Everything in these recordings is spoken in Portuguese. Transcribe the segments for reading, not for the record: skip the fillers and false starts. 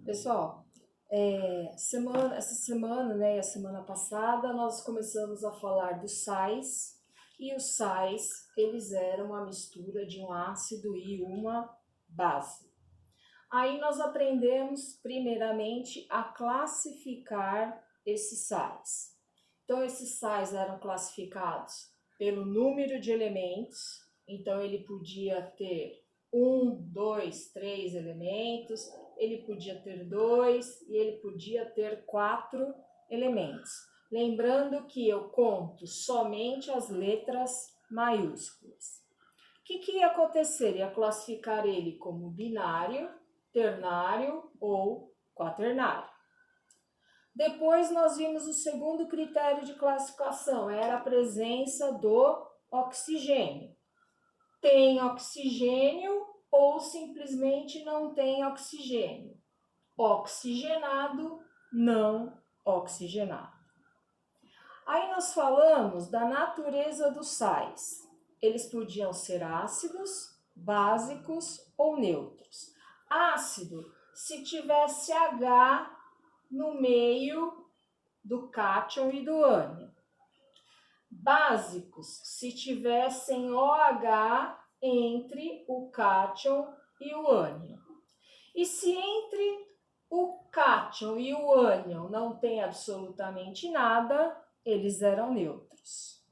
Pessoal, essa semana, né, a semana passada, nós começamos a falar dos sais, e os sais, eles eram uma mistura de um ácido e uma base. Aí nós aprendemos, primeiramente, a classificar esses sais. Então, esses sais eram classificados pelo número de elementos, então ele podia ter 1, 2, 3 elementos, ele podia ter 2 e ele podia ter 4 elementos. Lembrando que eu conto somente as letras maiúsculas. O que ia acontecer? Ia classificar ele como binário, ternário ou quaternário. Depois nós vimos o segundo critério de classificação, era a presença do oxigênio. Tem oxigênio ou simplesmente não tem oxigênio. Oxigenado, não oxigenado. Aí nós falamos da natureza dos sais. Eles podiam ser ácidos, básicos ou neutros. Ácido, se tivesse H no meio do cátion e do ânion. Básicos, se tivessem OH entre o cátion e o ânion. E se entre o cátion e o ânion não tem absolutamente nada, eles eram neutros.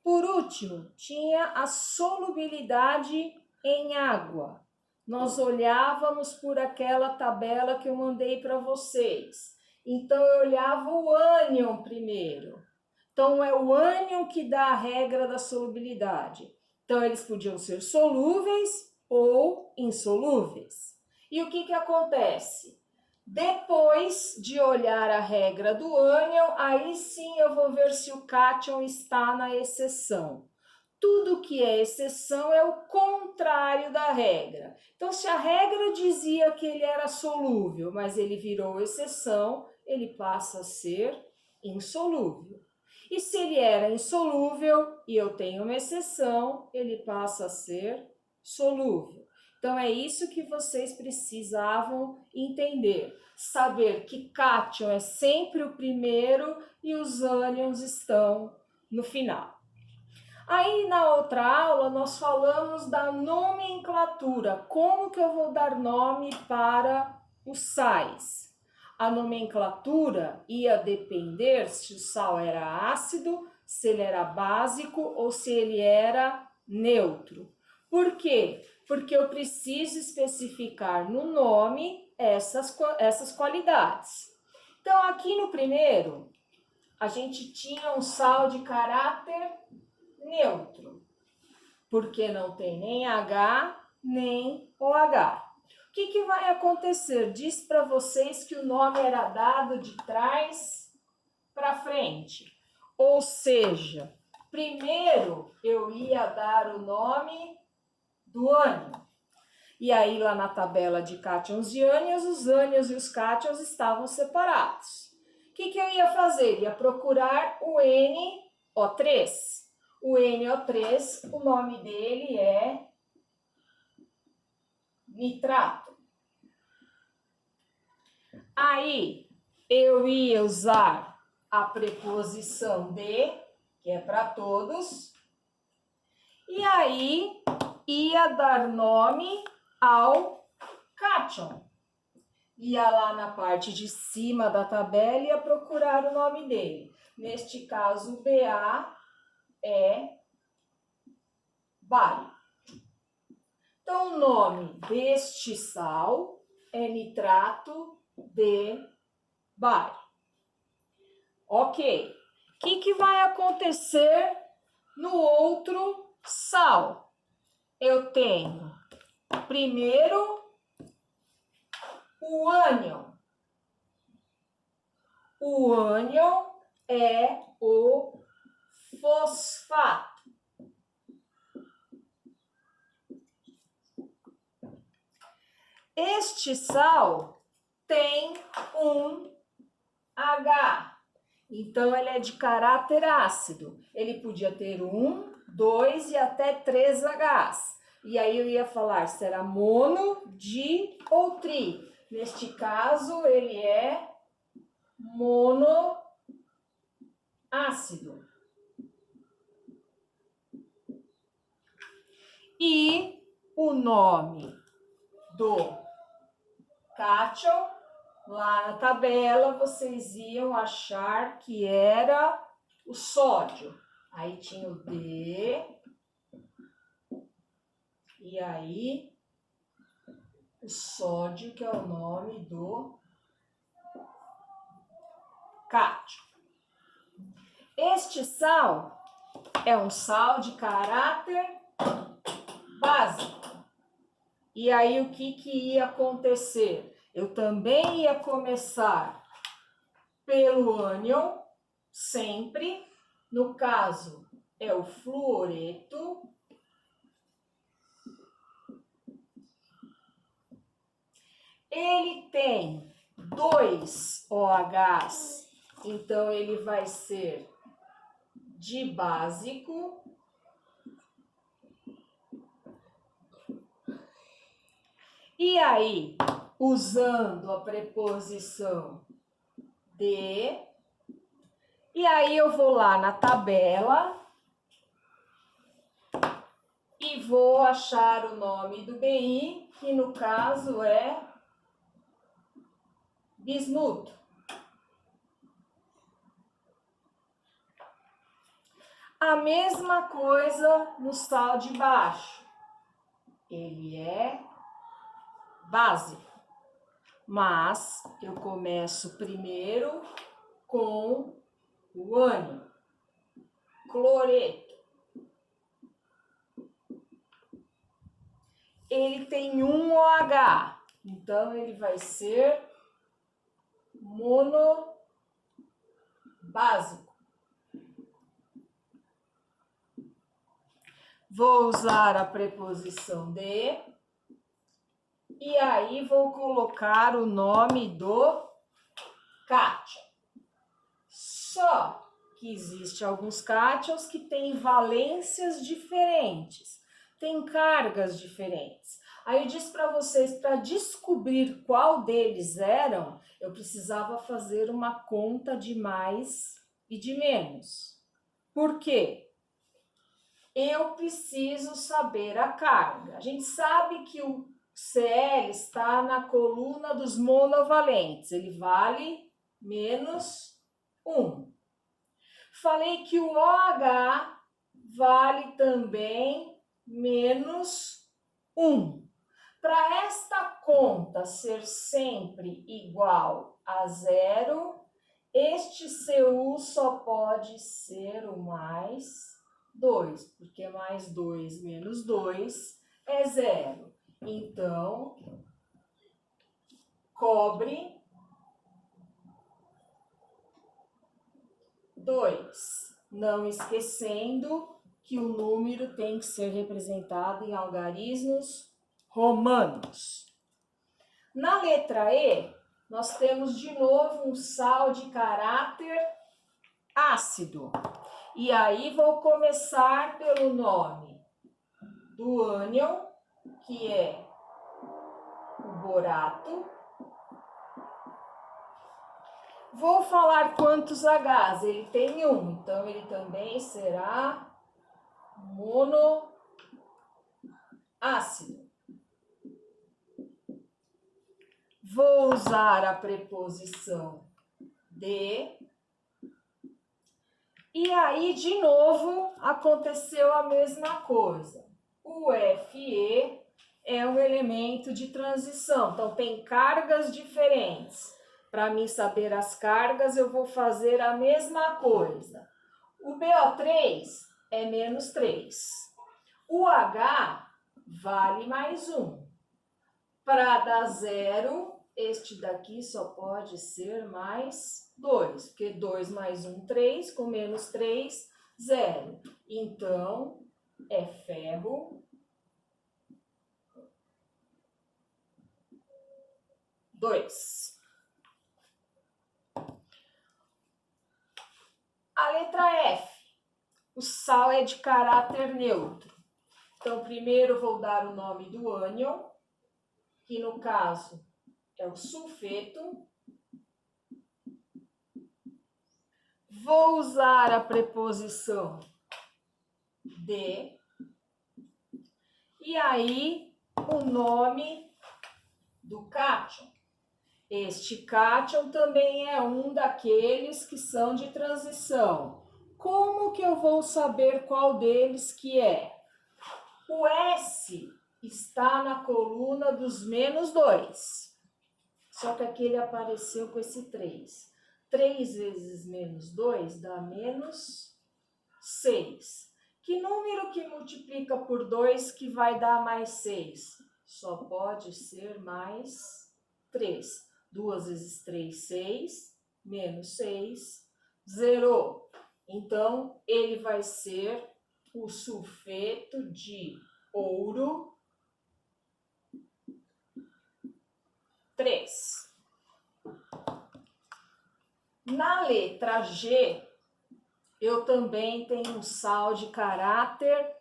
Por último, tinha a solubilidade em água. Nós olhávamos por aquela tabela que eu mandei para vocês. Então, eu olhava o ânion primeiro. Então, é o ânion que dá a regra da solubilidade. Então, eles podiam ser solúveis ou insolúveis. E o que acontece? Depois de olhar a regra do ânion, aí sim eu vou ver se o cátion está na exceção. Tudo que é exceção é o contrário da regra. Então, se a regra dizia que ele era solúvel, mas ele virou exceção, ele passa a ser insolúvel. E se ele era insolúvel e eu tenho uma exceção, ele passa a ser solúvel. Então, é isso que vocês precisavam entender. Saber que cátion é sempre o primeiro e os ânions estão no final. Aí, na outra aula, nós falamos da nomenclatura. Como que eu vou dar nome para os sais? A nomenclatura ia depender se o sal era ácido, se ele era básico ou se ele era neutro. Por quê? Porque eu preciso especificar no nome essas qualidades. Então, aqui no primeiro, a gente tinha um sal de caráter neutro, porque não tem nem H nem OH. O que vai acontecer? Diz para vocês que o nome era dado de trás para frente. Ou seja, primeiro eu ia dar o nome do ânion. E aí, lá na tabela de cátions e ânions, os ânions e os cátions estavam separados. O que eu ia fazer? Ia procurar o NO3. O NO3, o nome dele é nitrato. Aí, eu ia usar a preposição de, que é para todos, e aí ia dar nome ao cátion. Ia lá na parte de cima da tabela e ia procurar o nome dele. Neste caso, BA é bário. Então, o nome deste sal é nitrato de bário. Ok. O que vai acontecer no outro sal? Eu tenho, primeiro, o ânion. O ânion é o fosfato. Este sal tem um H, então ele é de caráter ácido. Ele podia ter 1, 2 e até 3 Hs. E aí eu ia falar se era mono, di ou tri. Neste caso, ele é monoácido. E o nome do cátion, lá na tabela, vocês iam achar que era o sódio. Aí tinha o D, e aí o sódio, que é o nome do cátion. Este sal é um sal de caráter básico. E aí o que ia acontecer? Eu também ia começar pelo ânion, sempre. No caso, é o fluoreto. Ele tem 2 OHs, então ele vai ser dibásico. E aí, usando a preposição de, e aí eu vou lá na tabela e vou achar o nome do BI, que no caso é bismuto. A mesma coisa no sal de baixo. Ele é básico. Mas eu começo primeiro com o ânion, cloreto. Ele tem 1 OH, então ele vai ser monobásico. Vou usar a preposição de, e aí vou colocar o nome do cátion. Só que existem alguns cátions que têm valências diferentes, têm cargas diferentes. Aí eu disse para vocês, para descobrir qual deles eram, eu precisava fazer uma conta de mais e de menos. Por quê? Eu preciso saber a carga. A gente sabe que o Cl está na coluna dos monovalentes, ele vale menos 1. Falei que o OH vale também menos 1. Para esta conta ser sempre igual a 0, este Cu só pode ser o mais 2, porque mais 2 menos 2 é 0. Então, cobre 2. Não esquecendo que o número tem que ser representado em algarismos romanos. Na letra E, nós temos de novo um sal de caráter ácido. E aí vou começar pelo nome do ânion, que é o borato. Vou falar quantos Hs. Ele tem 1, então ele também será monoácido. Vou usar a preposição de. E aí, de novo, aconteceu a mesma coisa. O Fe é um elemento de transição, então tem cargas diferentes. Para mim saber as cargas, eu vou fazer a mesma coisa. O BO3 é menos 3. O H vale mais 1. Para dar 0, este daqui só pode ser mais 2, porque 2 mais 1, 3, com menos 3, 0. Então, é ferro 2. A letra F. O sal é de caráter neutro. Então, primeiro vou dar o nome do ânion, que no caso é o sulfeto. Vou usar a preposição de. E aí, o nome do cátion. Este cátion também é um daqueles que são de transição. Como que eu vou saber qual deles que é? O S está na coluna dos -2. Só que aqui ele apareceu com esse 3. 3 vezes -2 dá -6. Que número que multiplica por 2 que vai dar mais 6? Só pode ser mais 3. 2 vezes 3, 6. Menos 6, zerou. Então, ele vai ser o sulfeto de ouro 3. Na letra G, eu também tenho um sal de caráter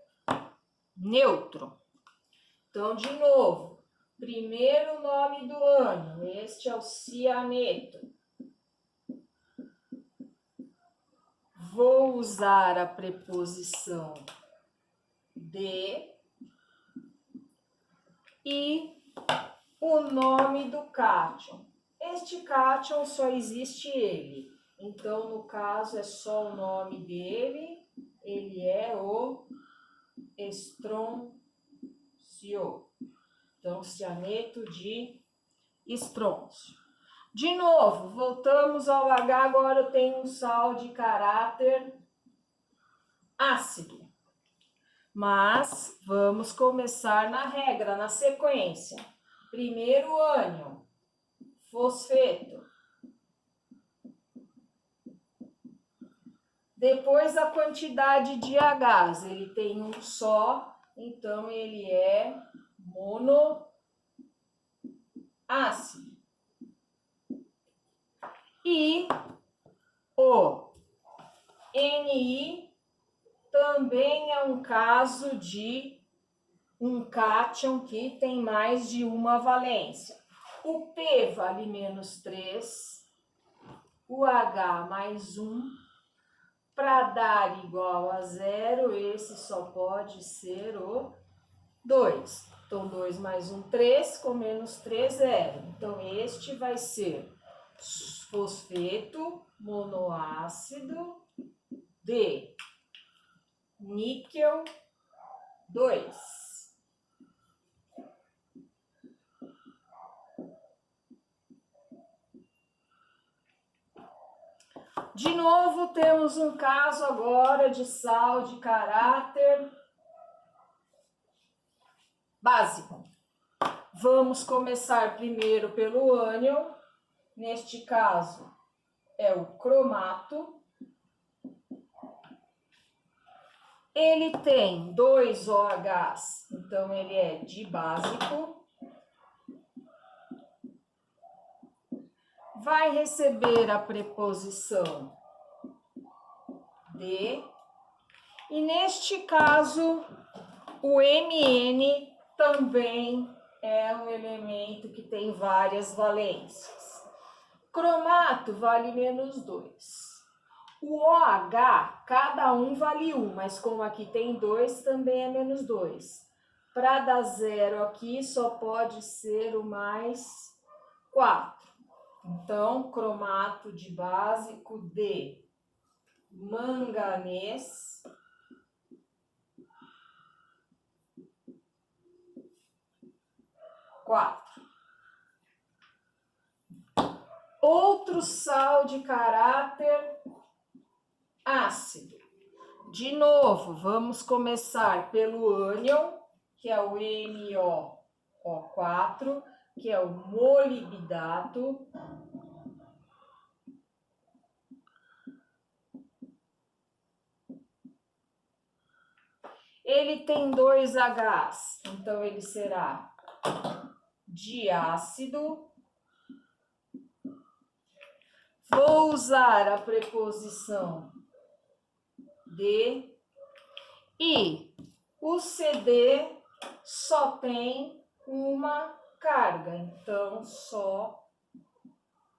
neutro. Então, de novo, primeiro nome do ânion, este é o cianeto. Vou usar a preposição de e o nome do cátion. Este cátion só existe ele. Então, no caso, é só o nome dele. Ele é o estrôncio. Então, cianeto de estrôncio. De novo, voltamos ao H. Agora eu tenho um sal de caráter ácido. Mas vamos começar na regra, na sequência. Primeiro ânion, fosfeto. Depois a quantidade de Hs, ele tem um só, então ele é monoácido. E o Ni também é um caso de um cátion que tem mais de uma valência. O P vale -3, o H mais 1. Para dar igual a 0, esse só pode ser o 2. Então, 2 mais 1, 3, com -3, 0. Então, este vai ser fosfeto monoácido de níquel 2. De novo, temos um caso agora de sal de caráter básico. Vamos começar primeiro pelo ânion. Neste caso, é o cromato. Ele tem 2 OHs, então ele é dibásico. Vai receber a preposição de. E neste caso, o Mn também é um elemento que tem várias valências. Cromato vale -2. O OH, cada um vale 1, mas como aqui tem 2, também é -2. Para dar 0 aqui, só pode ser o mais 4. Então, cromato de básico de manganês 4. Outro sal de caráter ácido. De novo, vamos começar pelo ânion, que é o MoO4, que é o molibdato. Ele tem 2 Hs, então ele será diácido. Vou usar a preposição de e o CD só tem uma carga, então só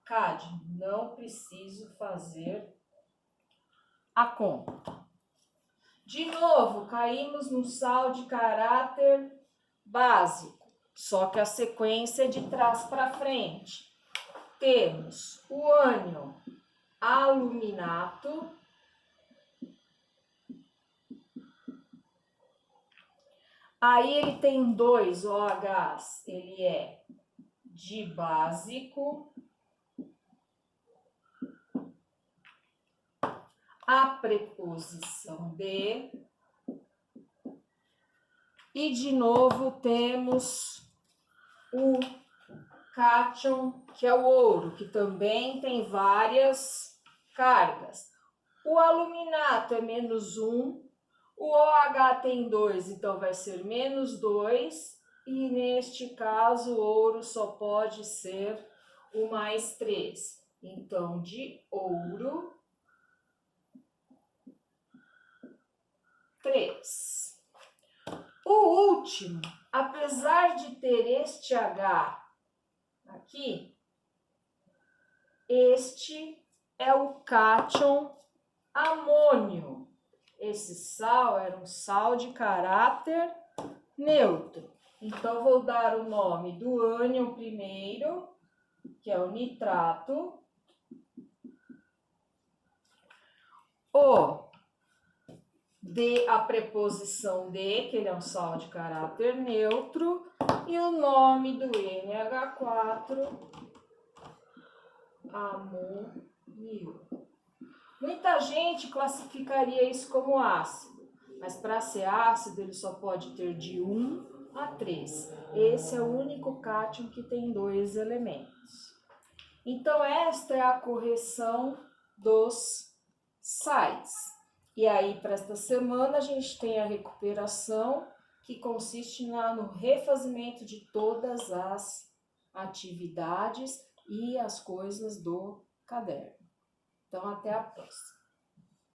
cádmio, não preciso fazer a conta. De novo, caímos no sal de caráter básico, só que a sequência é de trás para frente. Temos o ânion aluminato, aí ele tem 2 OHs, ele é de básico, a preposição de, e de novo temos o cátion, que é o ouro, que também tem várias cargas. O aluminato é -1, o OH tem 2, então vai ser -2, e neste caso o ouro só pode ser o +3. Então, de ouro, 3. O último, apesar de ter este H aqui, este é o cátion amônio. Esse sal era um sal de caráter neutro. Então, vou dar o nome do ânion primeiro, que é o nitrato. A preposição de, que ele é um sal de caráter neutro, e o nome do NH4, amônio. Muita gente classificaria isso como ácido, mas para ser ácido ele só pode ter de 1 a 3. Esse é o único cátion que tem 2 elementos. Então, esta é a correção dos sais. E aí, para esta semana, a gente tem a recuperação, que consiste no refazimento de todas as atividades e as coisas do caderno. Então, até a próxima.